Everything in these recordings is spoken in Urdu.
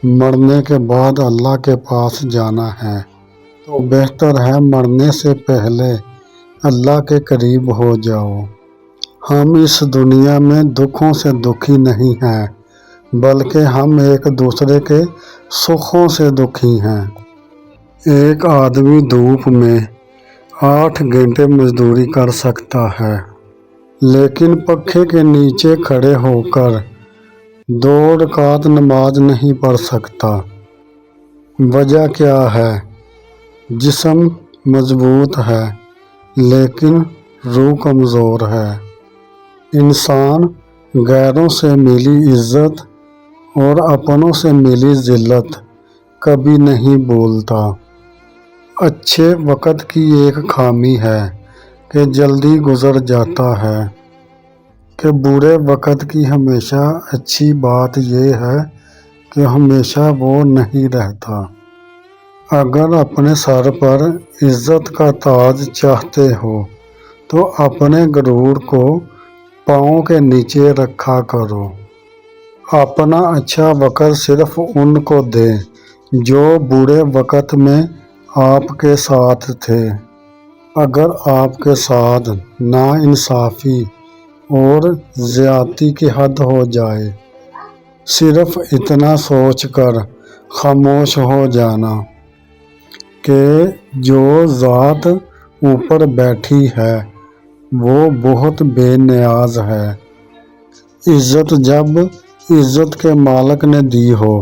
مرنے کے بعد اللہ کے پاس جانا ہے تو بہتر ہے مرنے سے پہلے اللہ کے قریب ہو جاؤ۔ ہم اس دنیا میں دکھوں سے دکھی نہیں ہیں بلکہ ہم ایک دوسرے کے سکھوں سے دکھی ہیں۔ ایک آدمی دھوپ میں 8 گھنٹے مزدوری کر سکتا ہے لیکن پنکھے کے نیچے کھڑے ہو کر 2 رکعت نماز نہیں پڑھ سکتا۔ وجہ کیا ہے؟ جسم مضبوط ہے لیکن روح کمزور ہے۔ انسان غیروں سے ملی عزت اور اپنوں سے ملی ذلت کبھی نہیں بھولتا۔ اچھے وقت کی ایک خامی ہے کہ جلدی گزر جاتا ہے کہ برے وقت کی ہمیشہ اچھی بات یہ ہے کہ ہمیشہ وہ نہیں رہتا۔ اگر اپنے سر پر عزت کا تاج چاہتے ہو تو اپنے غرور کو پاؤں کے نیچے رکھا کرو۔ اپنا اچھا وقت صرف ان کو دیں جو برے وقت میں آپ کے ساتھ تھے۔ اگر آپ کے ساتھ ناانصافی اور زیادتی کی حد ہو جائے، صرف اتنا سوچ کر خاموش ہو جانا کہ جو ذات اوپر بیٹھی ہے وہ بہت بے نیاز ہے۔ عزت جب عزت کے مالک نے دی ہو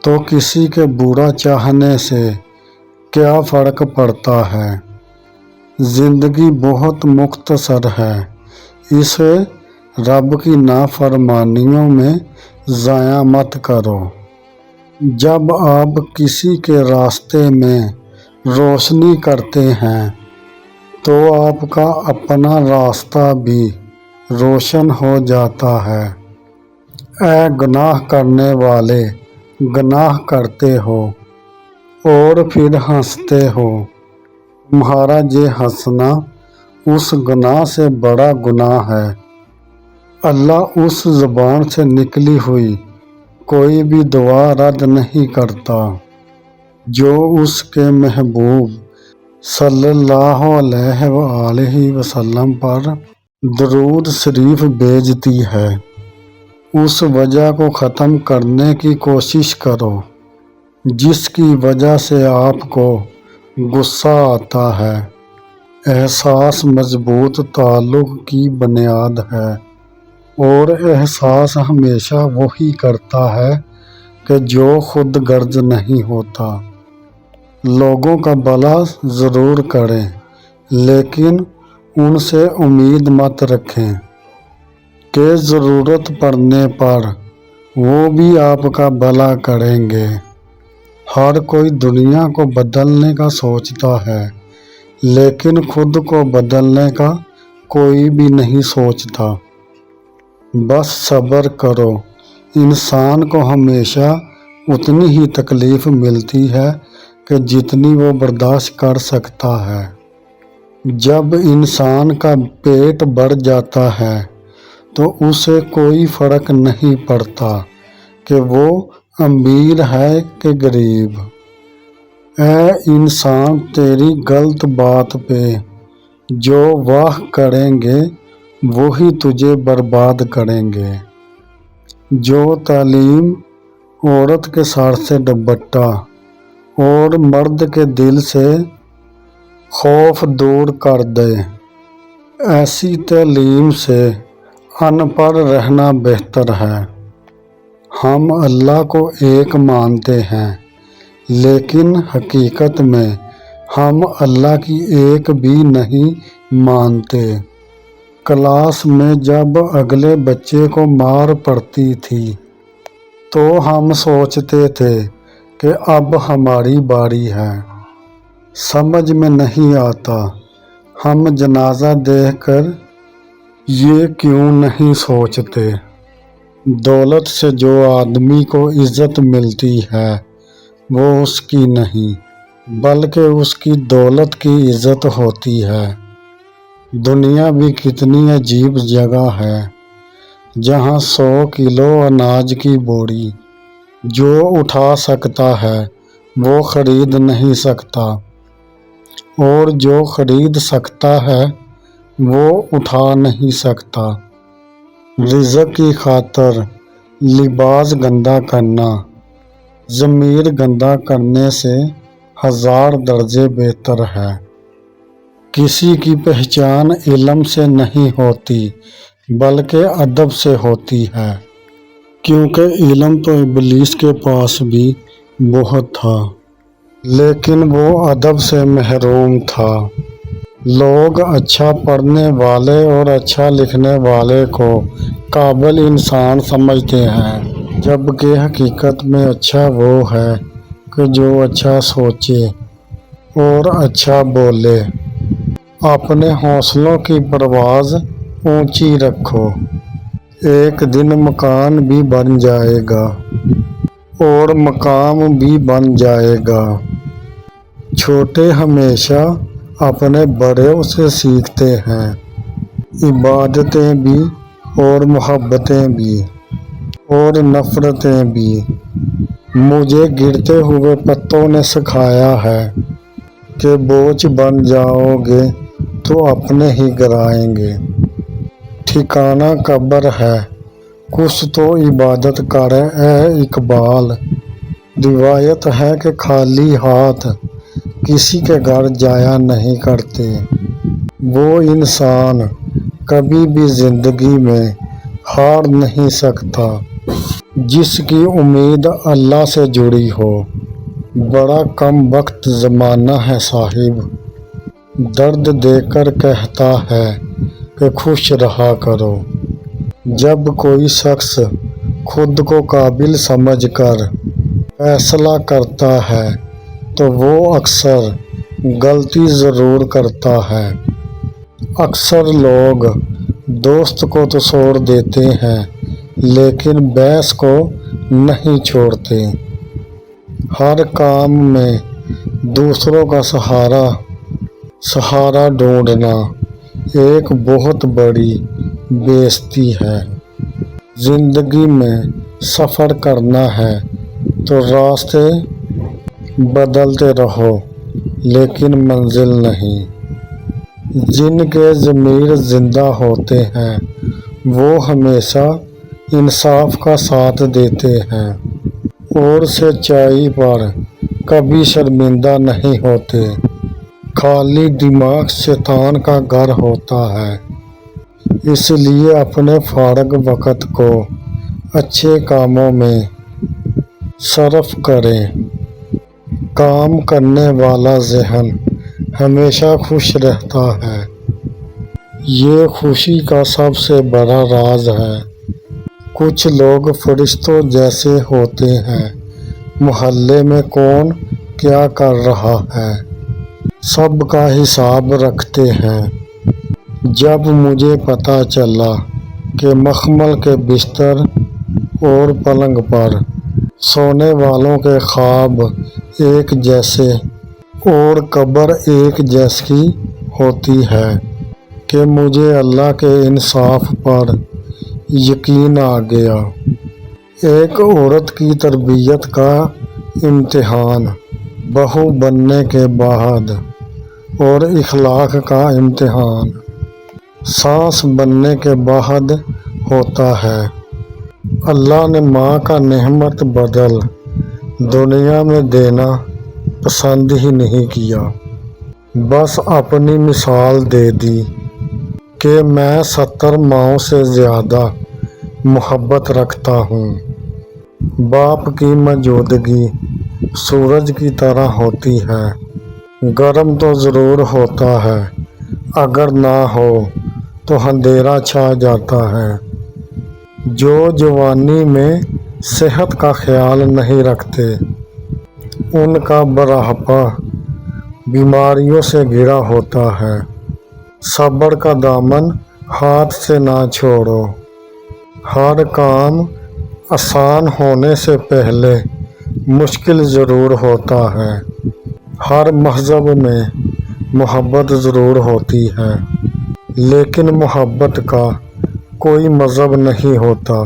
تو کسی کے برا چاہنے سے کیا فرق پڑتا ہے؟ زندگی بہت مختصر ہے، اسے رب کی نافرمانیوں میں ضائع مت کرو۔ جب آپ کسی کے راستے میں روشنی کرتے ہیں تو آپ کا اپنا راستہ بھی روشن ہو جاتا ہے۔ اے گناہ کرنے والے، گناہ کرتے ہو اور پھر ہنستے ہو، تمہارا یہ ہنسنا اس گناہ سے بڑا گناہ ہے۔ اللہ اس زبان سے نکلی ہوئی کوئی بھی دعا رد نہیں کرتا جو اس کے محبوب صلی اللہ علیہ وآلہ وسلم پر درود شریف بھیجتی ہے۔ اس وجہ کو ختم کرنے کی کوشش کرو جس کی وجہ سے آپ کو غصہ آتا ہے۔ احساس مضبوط تعلق کی بنیاد ہے اور احساس ہمیشہ وہی کرتا ہے کہ جو خود غرض نہیں ہوتا۔ لوگوں کا بھلا ضرور کریں لیکن ان سے امید مت رکھیں کہ ضرورت پڑنے پر وہ بھی آپ کا بھلا کریں گے۔ ہر کوئی دنیا کو بدلنے کا سوچتا ہے لیکن خود کو بدلنے کا کوئی بھی نہیں سوچتا۔ بس صبر کرو، انسان کو ہمیشہ اتنی ہی تکلیف ملتی ہے کہ جتنی وہ برداشت کر سکتا ہے۔ جب انسان کا پیٹ بھر جاتا ہے تو اسے کوئی فرق نہیں پڑتا کہ وہ امیر ہے کہ غریب۔ اے انسان، تیری غلط بات پہ جو واہ کریں گے وہی تجھے برباد کریں گے۔ جو تعلیم عورت کے سر سے دوپٹہ اور مرد کے دل سے خوف دور کر دے، ایسی تعلیم سے ان پڑھ رہنا بہتر ہے۔ ہم اللہ کو ایک مانتے ہیں لیکن حقیقت میں ہم اللہ کی ایک بھی نہیں مانتے۔ کلاس میں جب اگلے بچے کو مار پڑتی تھی تو ہم سوچتے تھے کہ اب ہماری باری ہے۔ سمجھ میں نہیں آتا ہم جنازہ دیکھ کر یہ کیوں نہیں سوچتے۔ دولت سے جو آدمی کو عزت ملتی ہے وہ اس کی نہیں بلکہ اس کی دولت کی عزت ہوتی ہے۔ دنیا بھی کتنی عجیب جگہ ہے جہاں 100 کلو اناج کی بوری جو اٹھا سکتا ہے وہ خرید نہیں سکتا، اور جو خرید سکتا ہے وہ اٹھا نہیں سکتا۔ رزق کی خاطر لباس گندا کرنا ضمیر گندا کرنے سے 1000 درجے بہتر ہے۔ کسی کی پہچان علم سے نہیں ہوتی بلکہ ادب سے ہوتی ہے، کیونکہ علم تو ابلیس کے پاس بھی بہت تھا، لیکن وہ ادب سے محروم تھا۔ لوگ اچھا پڑھنے والے اور اچھا لکھنے والے کو قابل انسان سمجھتے ہیں، جبکہ حقیقت میں اچھا وہ ہے کہ جو اچھا سوچے اور اچھا بولے۔ اپنے حوصلوں کی پرواز اونچی رکھو، ایک دن مکان بھی بن جائے گا اور مقام بھی بن جائے گا۔ چھوٹے ہمیشہ اپنے بڑوں سے سیکھتے ہیں، عبادتیں بھی اور محبتیں بھی اور نفرتیں بھی۔ مجھے گرتے ہوئے پتوں نے سکھایا ہے کہ بوجھ بن جاؤ گے تو اپنے ہی گرائیں گے۔ ٹھکانہ قبر ہے، کچھ تو عبادت کر اے اقبال۔ روایت ہے کہ خالی ہاتھ کسی کے گھر جایا نہیں کرتے۔ وہ انسان کبھی بھی زندگی میں ہار نہیں سکتا جس کی امید اللہ سے جڑی ہو۔ بڑا کم وقت زمانہ ہے صاحب، درد دے کر کہتا ہے کہ خوش رہا کرو۔ جب کوئی شخص خود کو قابل سمجھ کر فیصلہ کرتا ہے تو وہ اکثر غلطی ضرور کرتا ہے۔ اکثر لوگ دوست کو تو چھوڑ دیتے ہیں لیکن بھینس کو نہیں چھوڑتے۔ ہر کام میں دوسروں کا سہارا ڈھونڈنا ایک بہت بڑی بے عزتی ہے۔ زندگی میں سفر کرنا ہے تو راستے بدلتے رہو لیکن منزل نہیں۔ جن کے ضمیر زندہ ہوتے ہیں وہ ہمیشہ انصاف کا ساتھ دیتے ہیں اور سچائی پر کبھی شرمندہ نہیں ہوتے۔ خالی دماغ شیطان کا گھر ہوتا ہے، اس لیے اپنے فارغ وقت کو اچھے کاموں میں صرف کریں۔ کام کرنے والا ذہن ہمیشہ خوش رہتا ہے، یہ خوشی کا سب سے بڑا راز ہے۔ کچھ لوگ فرشتوں جیسے ہوتے ہیں، محلے میں کون کیا کر رہا ہے سب کا حساب رکھتے ہیں۔ جب مجھے پتہ چلا کہ مخمل کے بستر اور پلنگ پر سونے والوں کے خواب ایک جیسے اور قبر ایک جیسی ہوتی ہے، کہ مجھے اللہ کے انصاف پر یقین آ گیا۔ ایک عورت کی تربیت کا امتحان، بہو بننے کے بعد، اور اخلاق کا امتحان ساس بننے کے بعد ہوتا ہے۔ اللہ نے ماں کا نعمت بدل دنیا میں دینا پسند ہی نہیں کیا، بس اپنی مثال دے دی کہ میں 70 ماؤں سے زیادہ محبت رکھتا ہوں۔ باپ کی موجودگی سورج کی طرح ہوتی ہے، گرم تو ضرور ہوتا ہے، اگر نہ ہو تو اندھیرا چھا جاتا ہے۔ جو جوانی میں صحت کا خیال نہیں رکھتے ان کا بڑھاپا بیماریوں سے گھرا ہوتا ہے۔ صبر کا دامن ہاتھ سے نہ چھوڑو، ہر کام آسان ہونے سے پہلے مشکل ضرور ہوتا ہے۔ ہر مذہب میں محبت ضرور ہوتی ہے لیکن محبت کا کوئی مذہب نہیں ہوتا۔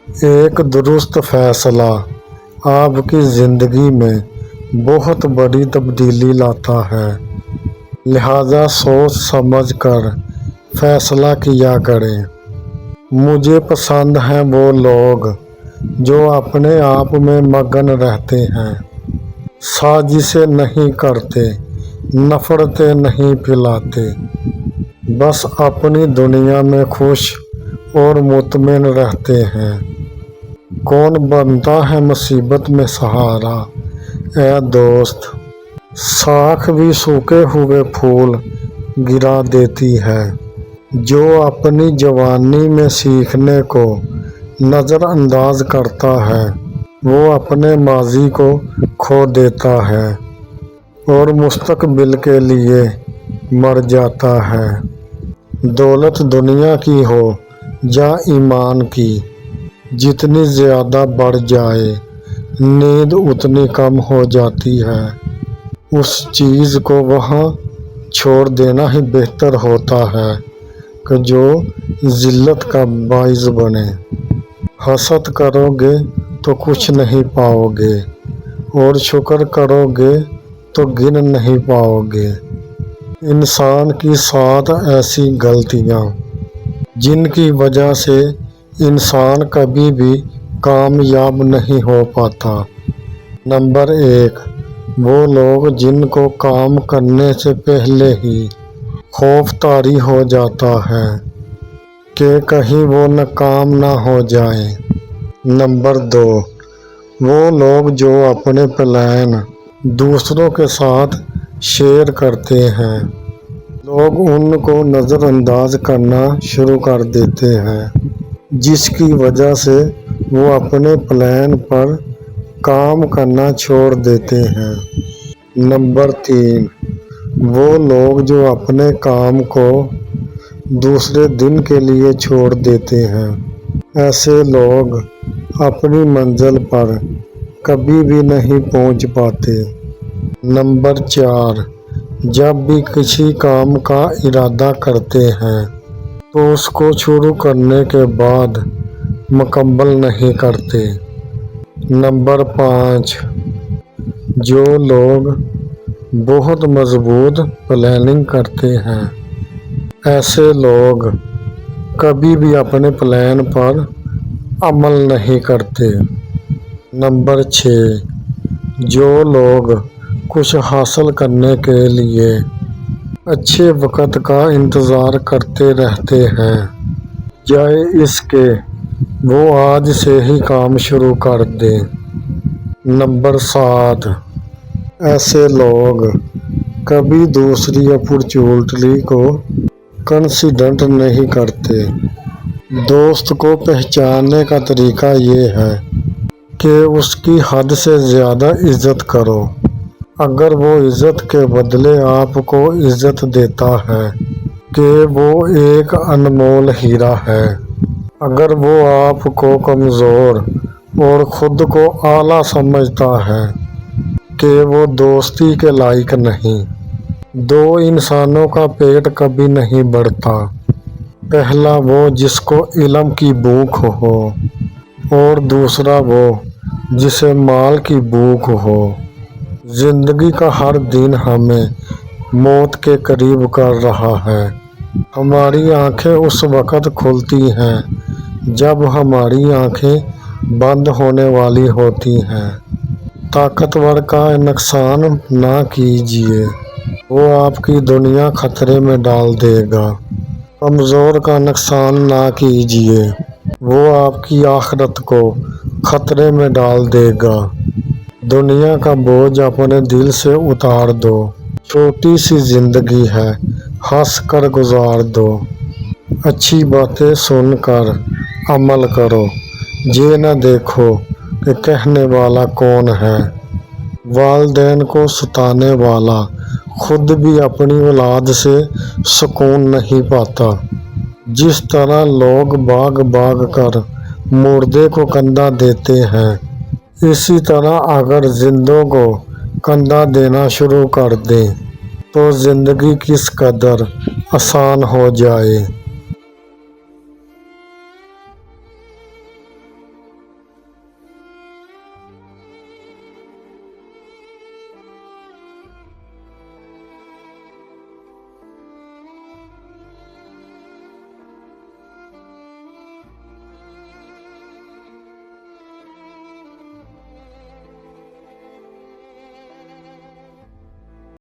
ایک درست فیصلہ آپ کی زندگی میں بہت بڑی تبدیلی لاتا ہے، لہذا سوچ سمجھ کر فیصلہ کیا کریں۔ مجھے پسند ہیں وہ لوگ جو اپنے آپ میں مگن رہتے ہیں، سازشیں نہیں کرتے، نفرتیں نہیں پھیلاتے، بس اپنی دنیا میں خوش اور مطمئن رہتے ہیں۔ کون بنتا ہے مصیبت میں سہارا، اے دوست، ساکھ بھی سوکھے ہوئے پھول گرا دیتی ہے۔ جو اپنی جوانی میں سیکھنے کو نظر انداز کرتا ہے، وہ اپنے ماضی کو کھو دیتا ہے اور مستقبل کے لیے مر جاتا ہے۔ دولت دنیا کی ہو یا ایمان کی، جتنی زیادہ بڑھ جائے نیند اتنی کم ہو جاتی ہے۔ اس چیز کو وہاں چھوڑ دینا ہی بہتر ہوتا ہے کہ جو ذلت کا باعث بنے۔ حسد کرو گے تو کچھ نہیں پاؤ گے اور شکر کرو گے تو گن نہیں پاؤ گے۔ انسان کی 7 ایسی غلطیاں جن کی وجہ سے انسان کبھی بھی کامیاب نہیں ہو پاتا۔ نمبر 1، وہ لوگ جن کو کام کرنے سے پہلے ہی خوف طاری ہو جاتا ہے کہ کہیں وہ ناکام نہ ہو جائیں۔ نمبر 2، وہ لوگ جو اپنے پلان دوسروں کے ساتھ شیئر کرتے ہیں، لوگ ان کو نظر انداز کرنا شروع کر دیتے ہیں، جس کی وجہ سے وہ اپنے پلان پر کام کرنا چھوڑ دیتے ہیں۔ نمبر 3، وہ لوگ جو اپنے کام کو دوسرے دن کے لیے چھوڑ دیتے ہیں، ایسے لوگ اپنی منزل پر کبھی بھی نہیں پہنچ پاتے۔ نمبر 4، جب بھی کسی کام کا ارادہ کرتے ہیں تو اس کو شروع کرنے کے بعد مکمل نہیں کرتے۔ نمبر 5، جو لوگ بہت مضبوط پلاننگ کرتے ہیں، ایسے لوگ کبھی بھی اپنے پلان پر عمل نہیں کرتے۔ نمبر 6، جو لوگ کچھ حاصل کرنے کے لیے اچھے وقت کا انتظار کرتے رہتے ہیں، بجائے اس کے وہ آج سے ہی کام شروع کر دیں۔ نمبر 7، ایسے لوگ کبھی دوسری اپارچونٹی کو کنسیڈر نہیں کرتے۔ دوست کو پہچاننے کا طریقہ یہ ہے کہ اس کی حد سے زیادہ عزت کرو۔ اگر وہ عزت کے بدلے آپ کو عزت دیتا ہے کہ وہ ایک انمول ہیرا ہے۔ اگر وہ آپ کو کمزور اور خود کو اعلیٰ سمجھتا ہے کہ وہ دوستی کے لائق نہیں۔ 2 انسانوں کا پیٹ کبھی نہیں بھرتا، پہلا وہ جس کو علم کی بھوک ہو اور دوسرا وہ جسے مال کی بھوک ہو۔ زندگی کا ہر دن ہمیں موت کے قریب کر رہا ہے۔ ہماری آنکھیں اس وقت کھلتی ہیں جب ہماری آنکھیں بند ہونے والی ہوتی ہیں۔ طاقتور کا نقصان نہ کیجیے، وہ آپ کی دنیا خطرے میں ڈال دے گا۔ کمزور کا نقصان نہ کیجیے، وہ آپ کی آخرت کو خطرے میں ڈال دے گا۔ دنیا کا بوجھ اپنے دل سے اتار دو، چھوٹی سی زندگی ہے، ہنس کر گزار دو۔ اچھی باتیں سن کر عمل کرو، یہ نہ دیکھو کہ کہنے والا کون ہے۔ والدین کو ستانے والا خود بھی اپنی اولاد سے سکون نہیں پاتا۔ جس طرح لوگ بھاگ بھاگ کر مردے کو کندھا دیتے ہیں، اسی طرح اگر زندوں کو کندھا دینا شروع کر دیں تو زندگی کس قدر آسان ہو جائے۔